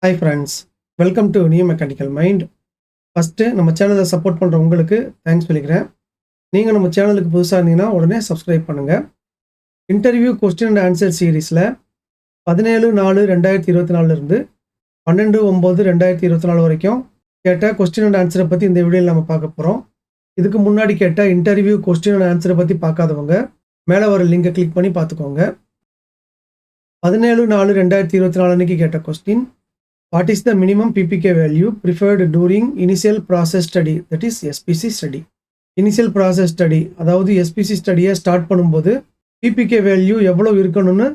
Hi friends, welcome to New Mechanical Mind. First, நம்ம சேனலை support பண்ணுற உங்களுக்கு தேங்க்ஸ் சொல்லிக்கிறேன். நீங்கள் நம்ம சேனலுக்கு புதுசாக இருந்தீங்கன்னா உடனே சப்ஸ்கிரைப் பண்ணுங்கள். இன்டர்வியூ கொஸ்டின் அண்ட் ஆன்சர் சீரீஸில் 17/4/2024 இருந்து 12/9/2024 வரைக்கும் கேட்ட கொஸ்டின் அண்ட் ஆன்சரை பற்றி இந்த வீடியோவில் நம்ம பார்க்க போகிறோம். இதுக்கு முன்னாடி கேட்ட இன்டர்வியூ கொஸ்டின் அண்ட் ஆன்சரை பற்றி பார்க்காதவங்க மேலே வர லிங்கை கிளிக் பண்ணி பார்த்துக்கோங்க. 17/4/2024 அன்னைக்கு கேட்ட question, what is the minimum PPK value preferred during initial process study, that is SPC study. Initial process study, அதாவது SPC ஸ்டடியை ஸ்டார்ட் பண்ணும்போது PPK வேல்யூ எவ்வளோ இருக்கணும்னு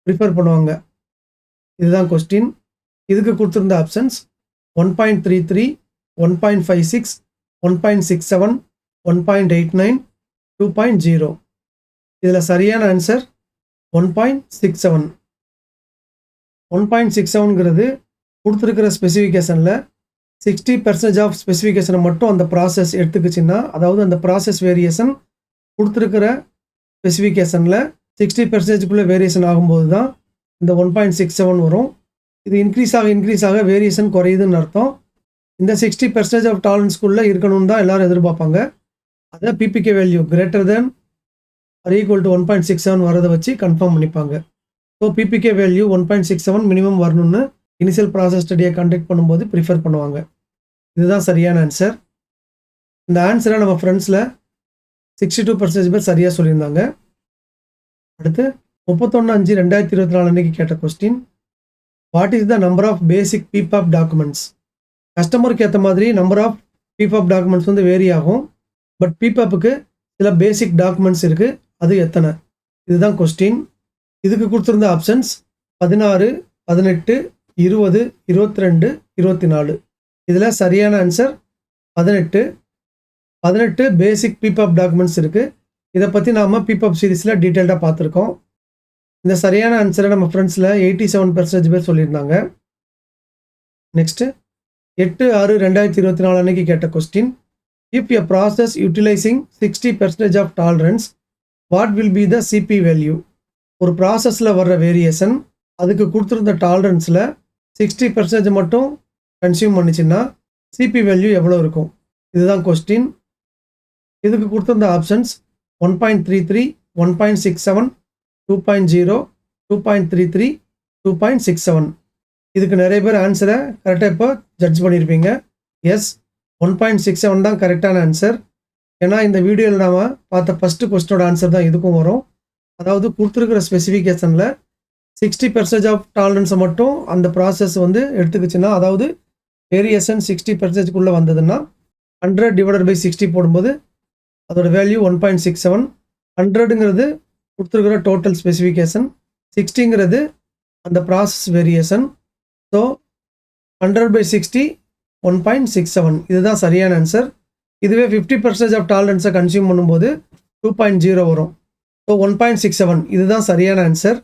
ப்ரிஃபர் பண்ணுவாங்க. இதுதான் கொஸ்டின். இதுக்கு கொடுத்துருந்த ஆப்ஷன்ஸ் 1.33, 1.56, 1.67, 1.89, 2.0. இதில் சரியான ஆன்சர் 1.67. 1.67ங்கிறது கொடுத்துருக்கிற ஸ்பெசிஃபிகேஷனில் 60% ஆஃப் ஸ்பெசிஃபிகேஷனை மட்டும் அந்த ப்ராசஸ் எடுத்துக்கிச்சின்னா, அதாவது அந்த ப்ராசஸ் வேரியேஷன் கொடுத்துருக்கிற ஸ்பெசிஃபிகேஷனில் 60%க்குள்ளே வேரியேஷன் ஆகும்போது தான் இந்த 1.67 வரும். இது இன்க்ரீஸ் ஆக வேரியேஷன் குறையுதுன்னு அர்த்தம். இந்த 60% ஆஃப் டாலரன்ஸ்குள்ளே இருக்கணும்னு தான் எல்லோரும் எதிர்பார்ப்பாங்க. அதை PPK value greater than or equal to 1.67 வரதை வச்சு கன்ஃபார்ம் பண்ணிப்பாங்க. ஸோ பிபிகே வேல்யூ 1.67 மினிமம் வரணும்னு இனிஷியல் ப்ராசஸ் ஸ்டடியை கண்டக்ட் பண்ணும்போது ப்ரிஃபர் பண்ணுவாங்க. இதுதான் சரியான ஆன்சர். இந்த ஆன்சரை நம்ம ஃப்ரெண்ட்ஸில் 62% பேர் சரியாக சொல்லியிருந்தாங்க. அடுத்து 31/5/2024 அன்னைக்கு கேட்ட question, what is the number of basic PPAP documents. கஸ்டமருக்கு ஏற்ற மாதிரி நம்பர் ஆஃப் பிபாப் டாக்குமெண்ட்ஸ் வந்து வேரி ஆகும். பட் பிபாப்புக்கு சில பேசிக் டாக்குமெண்ட்ஸ் இருக்குது, அது எத்தனை? இதுதான் கொஸ்டின். இதுக்கு கொடுத்துருந்த ஆப்ஷன்ஸ் 16, 18, 20, 22, 24. இதில் சரியான ஆன்சர் 18. 18 பேசிக் பிபாப் டாக்குமெண்ட்ஸ் இருக்குது. இதை பற்றி நாம் பிபாப் சீரீஸில் டீட்டெயில்டாக பார்த்துருக்கோம். இந்த சரியான ஆன்சரை நம்ம ஃப்ரெண்ட்ஸில் 87% பேர் சொல்லியிருந்தாங்க. நெக்ஸ்ட்டு 8/6/2024 அன்னைக்கு கேட்ட question, if a process utilising 60% of tolerance, what will be the CP value. ஒரு ப்ராசஸில் வர்ற வேரியேஷன் அதுக்கு கொடுத்துருந்த டாலரன்ஸில் 60% மட்டும் கன்சியூம் பண்ணிச்சுன்னா சிபி வேல்யூ எவ்வளோ இருக்கும்? இதுதான் கொஸ்டின். இதுக்கு கொடுத்துருந்த ஆப்ஷன்ஸ் 1.33, 1.67, 2.0, 2.33, 2.67. இதுக்கு நிறைய பேர் ஆன்சரை கரெக்டாக இப்போ ஜட்ஜ் பண்ணியிருப்பீங்க. எஸ், 1.67 தான் கரெக்டான ஆன்சர். ஏன்னா இந்த வீடியோவில் நாம் பார்த்த ஃபஸ்ட்டு கொஸ்டினோட ஆன்சர் தான் இதுக்கும் வரும். அதாவது கொடுத்துருக்கிற ஸ்பெசிஃபிகேஷனில் 60% ஆஃப் டாலரன்ஸை மட்டும் அந்த ப்ராசஸ் வந்து எடுத்துக்கிச்சுன்னா, அதாவது வேரியேஷன் 60%க்குள்ளே வந்ததுன்னா 100/60 போடும்போது அதோட வேல்யூ 1.67. 100ங்கிறது கொடுத்துருக்கிற டோட்டல் ஸ்பெசிஃபிகேஷன், 60ங்கிறது அந்த ப்ராசஸ் வேரியேஷன். ஸோ 100/60 1.67. இதுதான் சரியான ஆன்சர். இதுவே 50% ஆஃப் டாலரன்ஸை கன்சியூம் பண்ணும்போது 2.0 வரும். ஸோ 1.67 இதுதான் சரியான ஆன்சர்.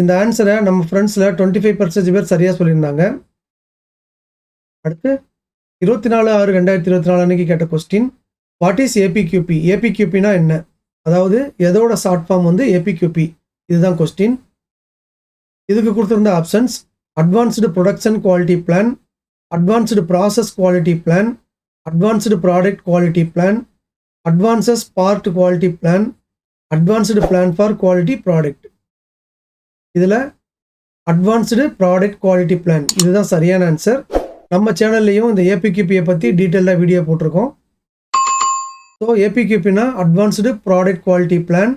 இந்த ஆன்சரை நம்ம ஃப்ரெண்ட்ஸில் 25% பேர் சரியாக சொல்லியிருந்தாங்க. அடுத்து 24/6/2024 அன்னைக்கு கேட்ட கொஸ்டின், வாட் இஸ் ஏபிக்யூபி. ஏபிக்யூபினா என்ன? அதாவது எதோட ஷார்ட் ஃபார்ம் வந்து ஏபிக்யூபி. இதுதான் கொஸ்டின். இதுக்கு கொடுத்துருந்த options advanced production quality plan, advanced process quality plan, advanced product quality plan, advances part quality plan, advanced plan for quality product. இதில் அட்வான்ஸ்டு ப்ராடக்ட் குவாலிட்டி பிளான் இதுதான் சரியான ஆன்சர். நம்ம சேனல்லையும் இந்த ஏபிக்யூபியை பற்றி டீட்டெயிலாக வீடியோ போட்டிருக்கோம். ஸோ ஏபிக்யூபினா அட்வான்ஸ்டு ப்ராடக்ட் குவாலிட்டி பிளான்.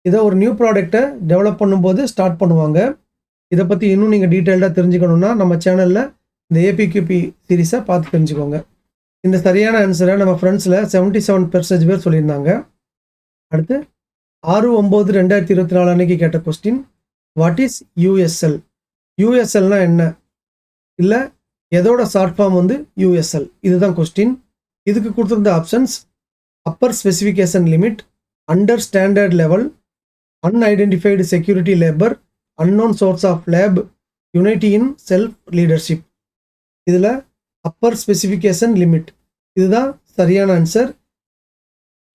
இதை ஒரு நியூ ப்ராடக்டை டெவலப் பண்ணும்போது ஸ்டார்ட் பண்ணுவாங்க. இதை பற்றி இன்னும் நீங்கள் டீட்டெயில்டாக தெரிஞ்சுக்கணுன்னா நம்ம சேனலில் இந்த ஏபிக்யூபி சீரீஸை பார்த்து தெரிஞ்சுக்கோங்க. இந்த சரியான ஆன்சரை நம்ம ஃப்ரெண்ட்ஸில் 77% பேர் சொல்லியிருந்தாங்க. அடுத்து 6/9/2024 அன்னைக்கு கேட்ட கொஸ்டின், வாட் இஸ் யூஎஸ்எல். யூஎஸ்எல்னா என்ன? இல்லை எதோட ஷார்ட் ஃபார்ம் வந்து யூஎஸ்எல். இதுதான் கொஸ்டின். இதுக்கு கொடுத்துருந்த options upper specification limit, under standard level, unidentified security labour, unknown source of lab, unity in self leadership. இதில் அப்பர் ஸ்பெசிஃபிகேஷன் லிமிட் இதுதான் சரியான ஆன்சர்.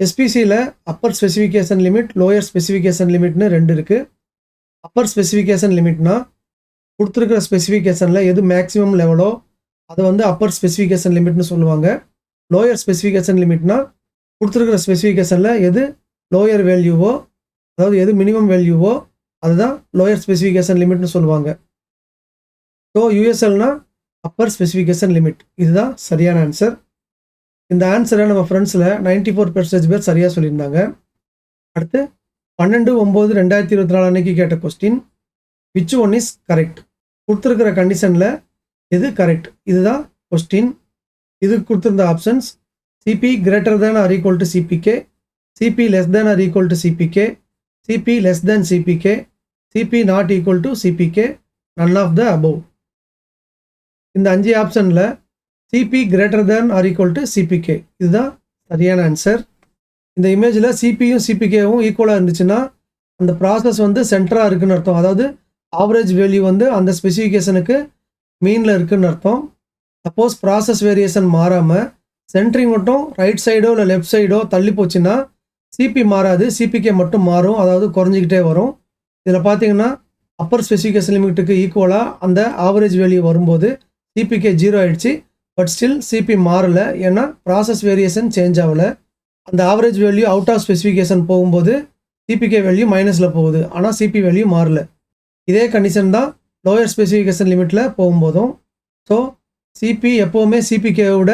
எஸ்பிசியில் upper specification limit, lower specification லிமிட்னு 2 இருக்குது. அப்பர் ஸ்பெசிஃபிகேஷன் லிமிட்னா கொடுத்துருக்கிற ஸ்பெசிஃபிகேஷனில் எது மேக்ஸிமம் லெவலோ அதை வந்து அப்பர் ஸ்பெசிஃபிகேஷன் லிமிட்னு சொல்லுவாங்க. லோயர் ஸ்பெசிஃபிகேஷன் லிமிட்னா கொடுத்துருக்கிற ஸ்பெசிஃபிகேஷனில் எது லோயர் வேல்யூவோ, அதாவது எது மினிமம் வேல்யூவோ அதுதான் லோயர் ஸ்பெசிஃபிகேஷன் லிமிட்னு சொல்லுவாங்க. ஸோ யூஎஸ்எல்னா அப்பர் ஸ்பெசிஃபிகேஷன் லிமிட். இதுதான் சரியான ஆன்சர். இந்த ஆன்சரை நம்ம ஃப்ரெண்ட்ஸில் 94% பேர் சரியாக சொல்லியிருந்தாங்க. அடுத்து 12/9/2024 அன்னைக்கு கேட்ட question, which one is correct? கொடுத்துருக்கிற கண்டிஷனில் எது கரெக்ட்? இதுதான் கொஸ்டின். இதுக்கு கொடுத்துருந்த options CP greater than or equal to CPK, CP less than or equal to CPK, CP less than CPK, CP not equal to CPK, none of the above. இந்த 5 ஆப்ஷனில் CP greater than or equal to CPK இதுதான் சரியான answer. இந்த இமேஜில் சிபியும் சிபிகேவும் ஈக்குவலாக இருந்துச்சுன்னா அந்த process வந்து சென்டராக இருக்குன்னு அர்த்தம். அதாவது ஆவரேஜ் வேல்யூ வந்து அந்த ஸ்பெசிஃபிகேஷனுக்கு மீனில் இருக்குன்னு அர்த்தம். சப்போஸ் ப்ராசஸ் வேரியேஷன் மாறாமல் சென்ட்ரிங் மட்டும் ரைட் சைடோ இல்லை லெஃப்ட் சைடோ தள்ளி போச்சுன்னா சிபி மாறாது, சிபிகே மட்டும் மாறும், அதாவது குறைஞ்சிக்கிட்டே வரும். இதில் பார்த்தீங்கன்னா அப்பர் ஸ்பெசிஃபிகேஷன் லிமிட்டுக்கு ஈக்குவலாக அந்த ஆவரேஜ் வேல்யூ வரும்போது சிபிகே 0 ஆகிடுச்சு. பட் ஸ்டில் சிபி மாறலை, ஏன்னா ப்ராசஸ் வேரியேஷன் சேஞ்ச் ஆகலை. அந்த average value out of specification போகும்போது சிபிகே வேல்யூ மைனஸில் போகுது, ஆனால் சிபி வேல்யூ மாறல. இதே கண்டிஷன் தான் லோயர் ஸ்பெசிஃபிகேஷன் லிமிட்டில் போகும்போதும். ஸோ சிபி எப்போவுமே சிபிகேவோட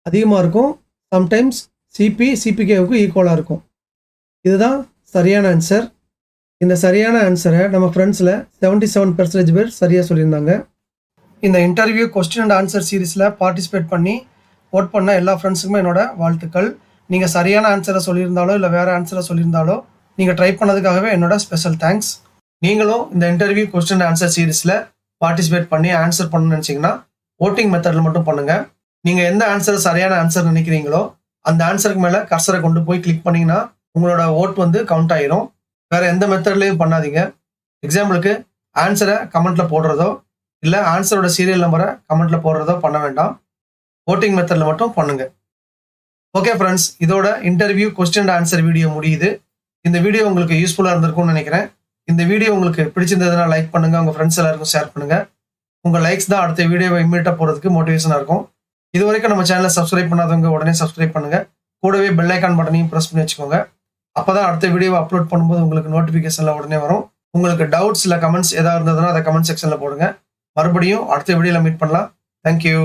அதிகமாக இருக்கும், சம்டைம்ஸ் சிபி சிபிகேவுக்கு ஈக்குவலாக இருக்கும். இதுதான் சரியான ஆன்சர். இந்த சரியான ஆன்சரை நம்ம ஃப்ரெண்ட்ஸில் 77% பேர் சரியாக சொல்லியிருந்தாங்க. இந்த இன்டர்வியூ கொஸ்டின் அண்ட் ஆன்சர் சீரீஸில் பார்ட்டிசிபேட் பண்ணி ஓட் பண்ண எல்லா ஃப்ரெண்ட்ஸுக்குமே என்னோட வாழ்த்துக்கள். நீங்கள் சரியான ஆன்சரை சொல்லியிருந்தாலோ இல்லை வேறு ஆன்சரை சொல்லியிருந்தாலோ நீங்கள் ட்ரை பண்ணதுக்காகவே என்னோட ஸ்பெஷல் தேங்க்ஸ். நீங்களும் இந்த இன்டர்வியூ கொஸ்டின் அண்ட் ஆன்சர் சீரீஸில் பார்ட்டிசிபேட் பண்ணி ஆன்சர் பண்ணணும்னு நினச்சிங்கன்னா ஓட்டிங் மெத்தடில் மட்டும் பண்ணுங்கள். நீங்கள் எந்த ஆன்சர் சரியான ஆன்சர் நினைக்கிறீங்களோ அந்த ஆன்சருக்கு மேலே கர்சரை கொண்டு போய் கிளிக் பண்ணிங்கன்னா உங்களோட ஓட் வந்து கவுண்ட் ஆகிரும். வேறு எந்த மெத்தட்லேயும் பண்ணாதீங்க. எக்ஸாம்பிளுக்கு ஆன்சரை கமெண்ட்டில் போடுறதோ இல்லை ஆன்சரோட சீரியல் நம்பரை கமெண்ட்டில் போடுறதோ பண்ண வேண்டாம். ஓட்டிங் மெத்தடில் மட்டும் பண்ணுங்கள். ஓகே ஃப்ரெண்ட்ஸ், இதோட interview question and answer video முடியுது. இந்த வீடியோ உங்களுக்கு யூஸ்ஃபுல்லாக இருந்திருக்கும்னு நினைக்கிறேன். இந்த வீடியோ உங்களுக்கு பிடிச்சிருந்ததுன்னா லைக் பண்ணுங்கள், உங்கள் ஃப்ரெண்ட்ஸ் எல்லாருக்கும் ஷேர் பண்ணுங்கள். உங்கள் லைக்ஸ் தான் அடுத்த வீடியோவை இம்மீடியட்டாக போகிறதுக்கு மோட்டிவேஷனாக இருக்கும். இது வரைக்கும் நம்ம சேனலை சப்ஸ்கிரைப் பண்ணாதவங்க உடனே சப்ஸ்கிரைப் பண்ணுங்கள். கூடவே பெல் ஐக்கான் பட்டனையும் ப்ரெஸ் பண்ணி வச்சுக்கோங்க. அப்போ தான் அடுத்த வீடியோவை அப்லோட் பண்ணும்போது உங்களுக்கு நோட்டிஃபிகேஷனில் உடனே வரும். உங்களுக்கு டவுட்ஸ் இல்லை கமெண்ட்ஸ் எதாவது இருந்ததுன்னா அதை கமெண்ட் செக்ஷனில் போடுங்க. மறுபடியும் அடுத்த வீடியோவில் மீட் பண்ணலாம். தேங்க்யூ.